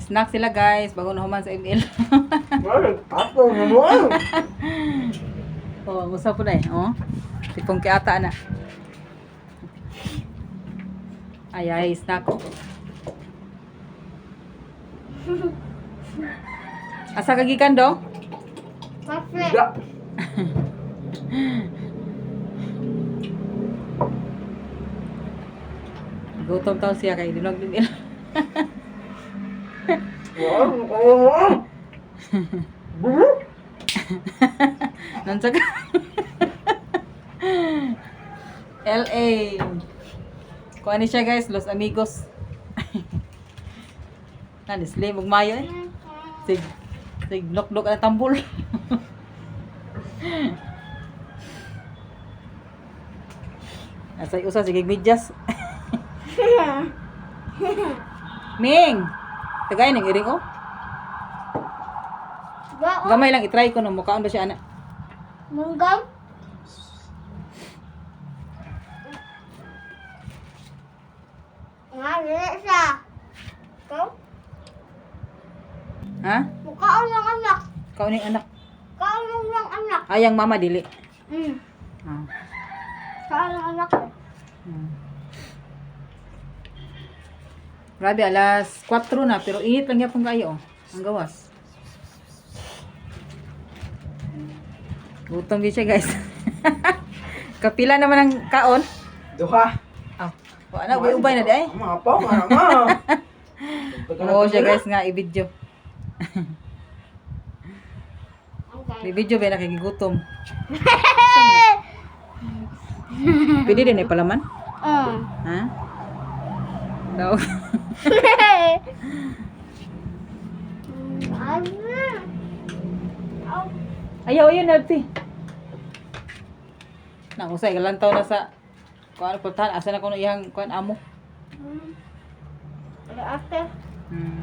Snack sila guys, bago na human sa ML. Ako naman. Oh, gusto po na eh. Oh. Tipong kiata na. Ay, snack ko. Asa kagikan do? Kafe. Da. Gutom taon siya kay dinog ML. Wow. Bulu. Nansa ka. LA. Kuha ni siya guys, Los Amigos. Nani, slim, ug mayo eh. Sig nok-nok ang tambol. Asay usa sige medyas. Ming. Tagay ning iring oh. Ba, Gamay lang i-try ko no mukhaon ba siya ana. munggam. Nga, dili siya. Ikaw? Ha? Mukhaon ng anak. Kau ning anak. Kaon ng anak. Ayang mama dili. Ah. Kaon ng anak. Grabe, alas 4 na, pero init lang yapon kayo, oh. Ang gawas. Gutom din siya, guys. Kapila naman ang kaon. Duha. Oh, wala, ubay na di ay. Mga pa, mga. Oo siya, guys, nga, i-video. I-video ba, nakikigutom. Pwede din eh, palaman. Ha? Daw. Ayaw, yun, Nelty. Nangusay, galantaw na sa kuan pultahan. Asa na kuno iyang kuan amo. After. Hmm.